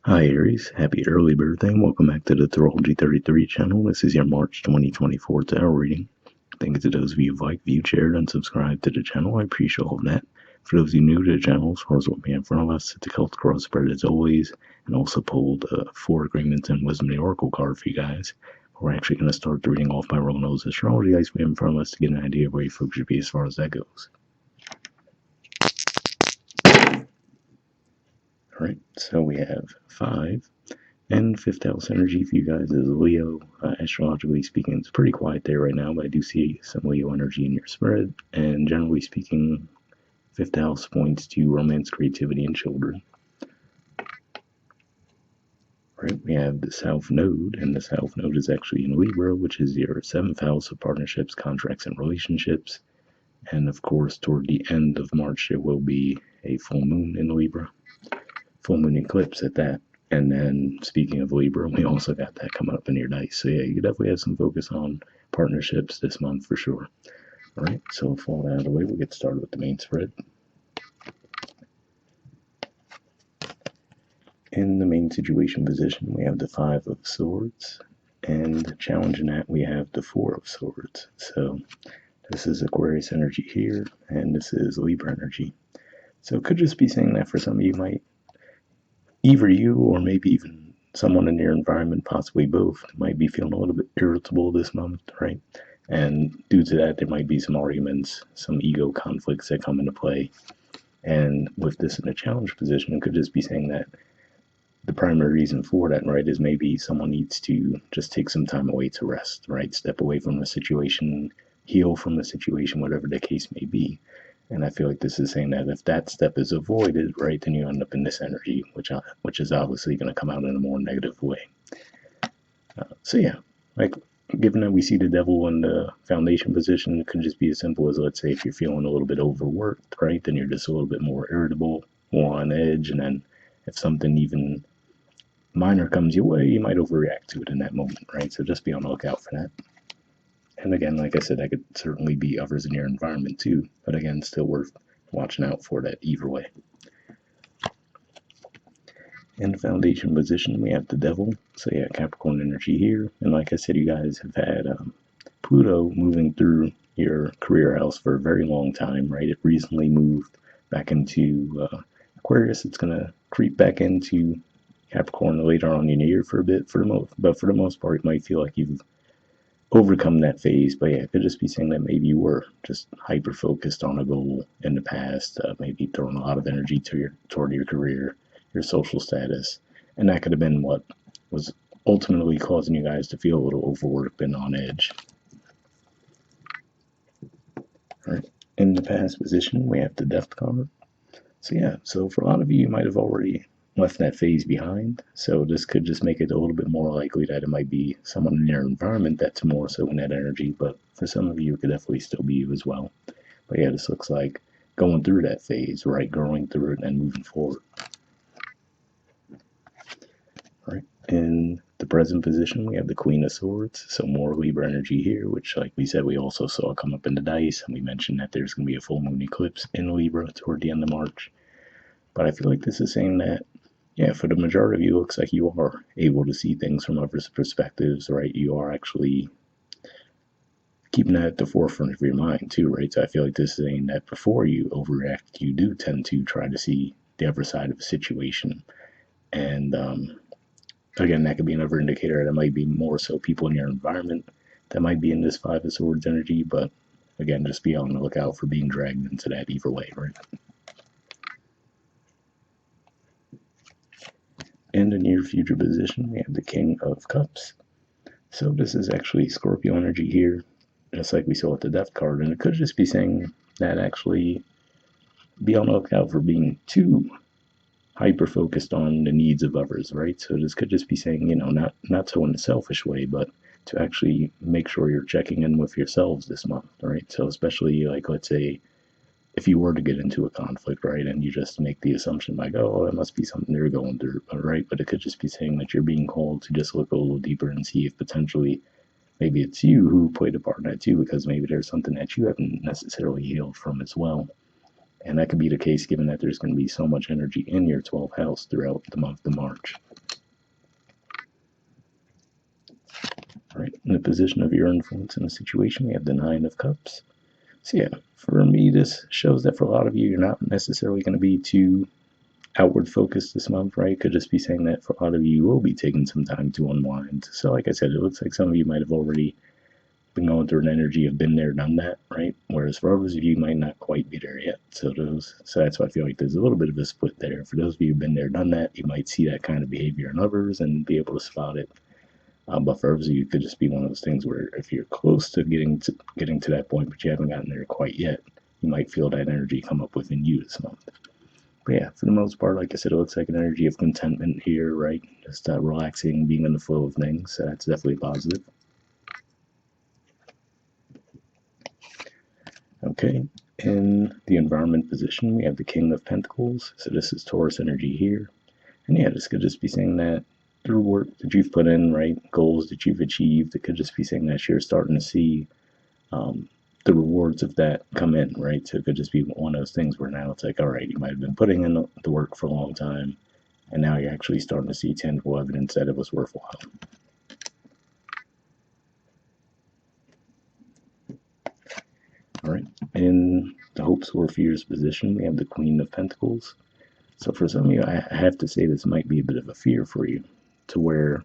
Hi Aries, happy early birthday and welcome back to the Astrology 33 channel. This is your March 2024 tarot reading. Thank you to those of you who like, viewed, shared, and subscribed to the channel. I appreciate all of that. For those of you new to the channel, as far as what we have in front of us, it's a Celtic cross spread as always, and also pulled 4 agreements and wisdom of the oracle card for you guys. We're actually going to start the reading off by rolling those astrology dice we have in front of us to get an idea of where you folks should be as far as that goes. Alright, so we have 5. And fifth house energy for you guys is Leo. Astrologically speaking, it's pretty quiet there right now, but I do see some Leo energy in your spread. And generally speaking, fifth house points to romance, creativity, and children. Right, we have the South Node, and the South Node is actually in Libra, which is your 7th house of partnerships, contracts, and relationships. And of course, toward the end of March, there will be a full moon in Libra. Full moon eclipse at that. And then, speaking of Libra, we also got that coming up in your dice. So yeah, you definitely have some focus on partnerships this month for sure. All right, so with all that out of the way, we'll get started with the main spread. In the main situation position, we have the 5 of Swords. And challenging that, we have the 4 of Swords. So this is Aquarius energy here, and this is Libra energy. So it could just be saying that for some of you either you or maybe even someone in your environment, possibly both, might be feeling a little bit irritable this month, right? And due to that, there might be some arguments, some ego conflicts that come into play. And with this in a challenge position, it could just be saying that the primary reason for that, right, is maybe someone needs to just take some time away to rest, right? Step away from the situation, heal from the situation, whatever the case may be. And I feel like this is saying that if that step is avoided, right, then you end up in this energy, which is obviously going to come out in a more negative way. So yeah, like given that we see the devil in the foundation position, it could just be as simple as, let's say, if you're feeling a little bit overworked, right, then you're just a little bit more irritable, more on edge, and then if something even minor comes your way, you might overreact to it in that moment, right? So just be on the lookout for that. And again, like I said, that could certainly be others in your environment too. But again, still worth watching out for that either way. In the foundation position, we have the devil. So yeah, Capricorn energy here. And like I said, you guys have had Pluto moving through your career house for a very long time, right? It recently moved back into Aquarius. It's going to creep back into Capricorn later on in the year for a bit, but for the most part, it might feel like you've overcome that phase. But yeah, it could just be saying that maybe you were just hyper focused on a goal in the past, maybe throwing a lot of energy toward your career, your social status, and that could have been what was ultimately causing you guys to feel a little overworked and on edge. All right, in the past position, we have the Death card. So yeah, so for a lot of you, you might have already left that phase behind. So this could just make it a little bit more likely that it might be someone in your environment that's more so in that energy. But for some of you, it could definitely still be you as well. But yeah, this looks like going through that phase, right? Growing through it and moving forward. All right. In the present position, we have the Queen of Swords. So more Libra energy here, which, like we said, we also saw come up in the dice. And we mentioned that there's going to be a full moon eclipse in Libra toward the end of March. But I feel like this is saying that, yeah, for the majority of you, it looks like you are able to see things from others' perspectives, right? You are actually keeping that at the forefront of your mind, too, right? So I feel like this is saying that before you overreact, you do tend to try to see the other side of a situation. And again, that could be another indicator that might be more so people in your environment that might be in this 5 of Swords energy. But again, just be on the lookout for being dragged into that either way, right? In the near future position, we have the King of Cups. So this is actually Scorpio energy here, just like we saw with the Death card. And it could just be saying that actually be on the lookout for being too hyper-focused on the needs of others, right? So this could just be saying, not so in a selfish way, but to actually make sure you're checking in with yourselves this month, right? So especially, like, let's say, if you were to get into a conflict, right, and you just make the assumption like, oh, that must be something they're going through, right? But it could just be saying that you're being called to just look a little deeper and see if potentially maybe it's you who played a part in that too, because maybe there's something that you haven't necessarily healed from as well. And that could be the case given that there's going to be so much energy in your 12th house throughout the month of March. in the position of your influence in a situation, we have the Nine of Cups. So yeah, for me, this shows that for a lot of you, you're not necessarily going to be too outward focused this month, right? Could just be saying that for a lot of you, you will be taking some time to unwind. So like I said, it looks like some of you might have already been going through an energy of been there, done that, right? Whereas for others of you, might not quite be there yet. So that's why I feel like there's a little bit of a split there. For those of you who've been there, done that, you might see that kind of behavior in others and be able to spot it. But for others of you, it could just be one of those things where if you're close to getting to that point, but you haven't gotten there quite yet, you might feel that energy come up within you this month. But yeah, for the most part, like I said, it looks like an energy of contentment here, right? Just relaxing, being in the flow of things. So that's definitely positive. Okay, in the environment position, we have the King of Pentacles. So this is Taurus energy here. And yeah, this could just be saying that through work that you've put in, right? Goals that you've achieved. It could just be saying that you're starting to see the rewards of that come in, right? So it could just be one of those things where now it's like, all right, you might have been putting in the work for a long time, and now you're actually starting to see tangible evidence that it was worthwhile. All right, in the hopes or fears position, we have the Queen of Pentacles. So for some of you, I have to say this might be a bit of a fear for you, to where,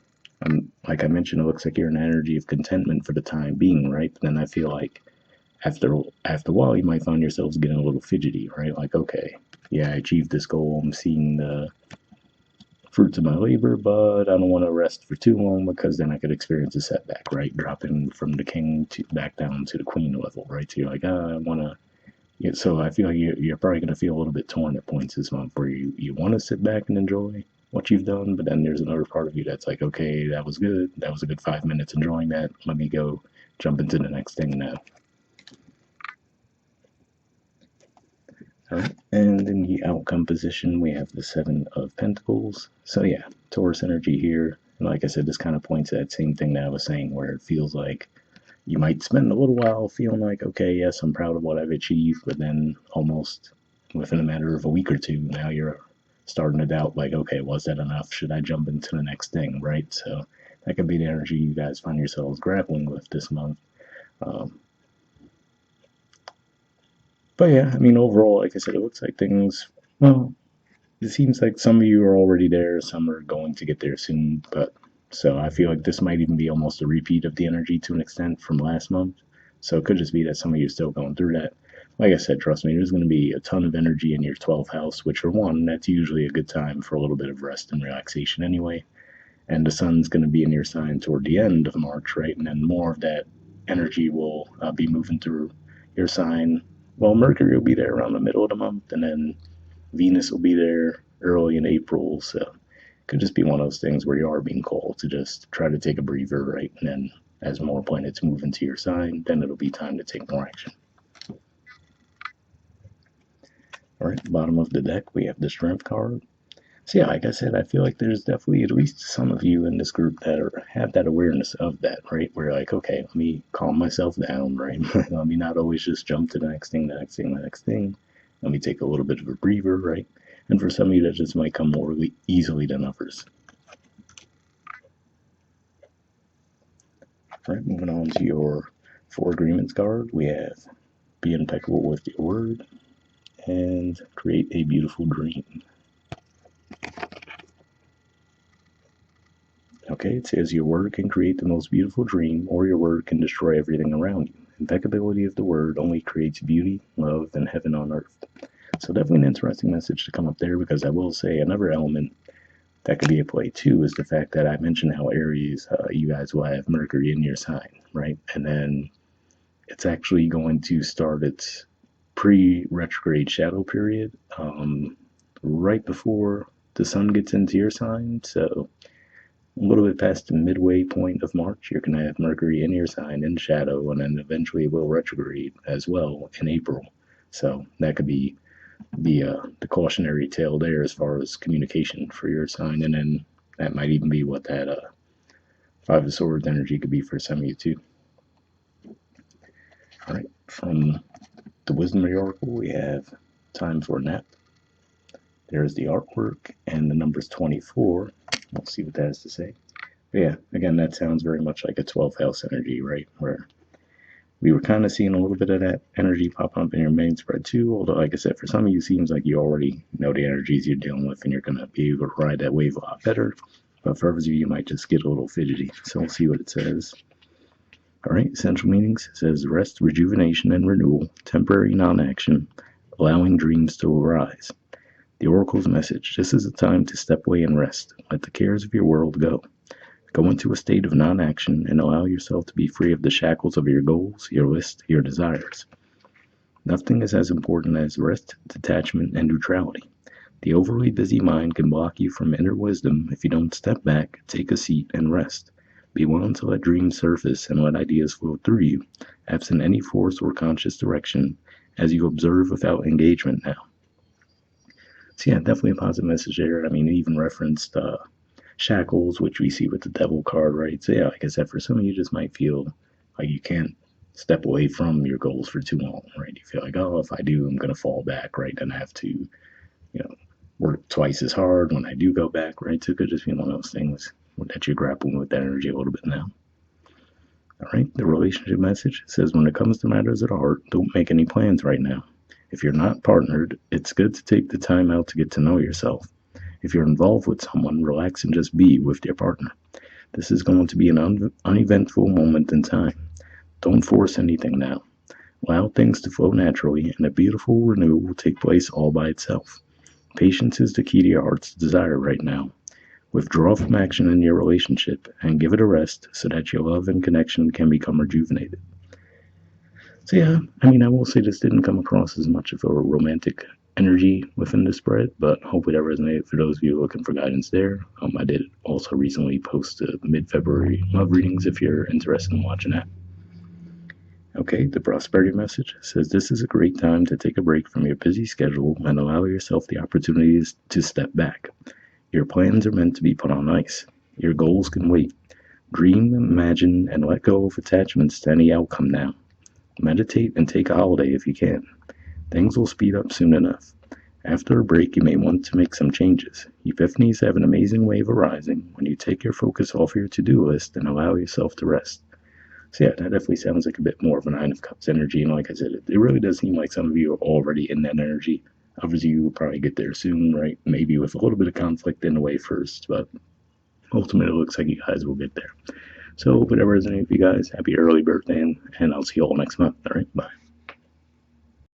like I mentioned, it looks like you're in an energy of contentment for the time being, right? But then I feel like after a while, you might find yourselves getting a little fidgety, right? Like, okay, yeah, I achieved this goal. I'm seeing the fruits of my labor, but I don't want to rest for too long because then I could experience a setback, right? Dropping from the king to back down to the queen level, right? So you're like, I want to. Yeah, so I feel like you're probably going to feel a little bit torn at points this month where you want to sit back and enjoy what you've done, but then there's another part of you that's like, okay, that was good. That was a good 5 minutes enjoying that. Let me go jump into the next thing now. All right. And in the outcome position, we have the Seven of Pentacles. So yeah, Taurus energy here. And like I said, this kind of points at that same thing that I was saying, where it feels like you might spend a little while feeling like, okay, yes, I'm proud of what I've achieved, but then almost within a matter of a week or two, now you're starting to doubt, like, okay, was that enough? Should I jump into the next thing, right? So that could be the energy you guys find yourselves grappling with this month. Um, but yeah, I mean, overall, like I said, it looks like things, well, it seems like some of you are already there, some are going to get there soon, but so I feel like this might even be almost a repeat of the energy to an extent from last month. So it could just be that some of you are still going through that. Like I said, trust me, there's going to be a ton of energy in your 12th house, which for one, that's usually a good time for a little bit of rest and relaxation anyway. And the sun's going to be in your sign toward the end of March, right? And then more of that energy will be moving through your sign. Well, Mercury will be there around the middle of the month, and then Venus will be there early in April, so it could just be one of those things where you are being called to just try to take a breather, right? And then as more planets move into your sign, then it'll be time to take more action. All right, bottom of the deck, we have the Strength card. So yeah, like I said, I feel like there's definitely at least some of you in this group that have that awareness of that, right? Where you're like, okay, let me calm myself down, right? Let me not always just jump to the next thing, the next thing, the next thing. Let me take a little bit of a breather, right? And for some of you, that just might come more easily than others. All right, moving on to your Four Agreements card, we have be impeccable with your word and create a beautiful dream. Okay, it says your word can create the most beautiful dream, or your word can destroy everything around you. Impeccability of the word only creates beauty, love, and heaven on earth. So definitely an interesting message to come up there, because I will say another element that could be at play too is the fact that I mentioned how Aries, you guys will have Mercury in your sign, right? And then it's actually going to start its pre-retrograde shadow period right before the sun gets into your sign. So a little bit past the midway point of March, you're going to have Mercury in your sign in shadow, and then eventually it will retrograde as well in April. So that could be the cautionary tale there as far as communication for your sign, and then that might even be what that Five of Swords energy could be for some of you too. All right, from the Wisdom Oracle, we have time for a nap. There's the artwork and the numbers 24. We'll see what that has to say. Yeah, again, that sounds very much like a 12th house energy, right? Where we were kind of seeing a little bit of that energy pop up in your main spread too. Although, like I said, for some of you, it seems like you already know the energies you're dealing with and you're going to be able to ride that wave a lot better. But for others of you, you might just get a little fidgety. So we'll see what it says. All right, essential meanings says rest, rejuvenation, and renewal, temporary non action, allowing dreams to arise. The Oracle's message: this is a time to step away and rest. Let the cares of your world go. Go into a state of non action and allow yourself to be free of the shackles of your goals, your list, your desires. Nothing is as important as rest, detachment, and neutrality. The overly busy mind can block you from inner wisdom if you don't step back, take a seat, and rest. Be willing to let dreams surface and let ideas flow through you, absent any force or conscious direction, as you observe without engagement now. So yeah, definitely a positive message there. I mean, it even referenced shackles, which we see with the devil card, right? So yeah, like I said, for some of you just might feel like you can't step away from your goals for too long, right? You feel like, oh, if I do, I'm gonna fall back, right? And I have to, work twice as hard when I do go back, right? So it could just be one of those things that you're grappling with that energy a little bit now. All right, the relationship message says when it comes to matters of the heart, don't make any plans right now. If you're not partnered, it's good to take the time out to get to know yourself. If you're involved with someone, relax and just be with your partner. This is going to be an uneventful moment in time. Don't force anything now. Allow things to flow naturally, and a beautiful renewal will take place all by itself. Patience is the key to your heart's desire right now. Withdraw from action in your relationship and give it a rest so that your love and connection can become rejuvenated. So, yeah, I mean, I will say this didn't come across as much of a romantic energy within the spread, but hopefully that resonated for those of you looking for guidance there. I did also recently post mid-February love readings if you're interested in watching that. Okay, the prosperity message says this is a great time to take a break from your busy schedule and allow yourself the opportunities to step back. Your plans are meant to be put on ice. Your goals can wait. Dream, imagine, and let go of attachments to any outcome now. Meditate and take a holiday if you can. Things will speed up soon enough. After a break, you may want to make some changes. Epiphanies have an amazing way of arising when you take your focus off your to-do list and allow yourself to rest. So yeah, that definitely sounds like a bit more of a Nine of Cups energy. And like I said, it really does seem like some of you are already in that energy. Others of you will probably get there soon, right? Maybe with a little bit of conflict in the way first, but ultimately it looks like you guys will get there. So whatever resonates with you guys, happy early birthday, and I'll see you all next month. All right, bye.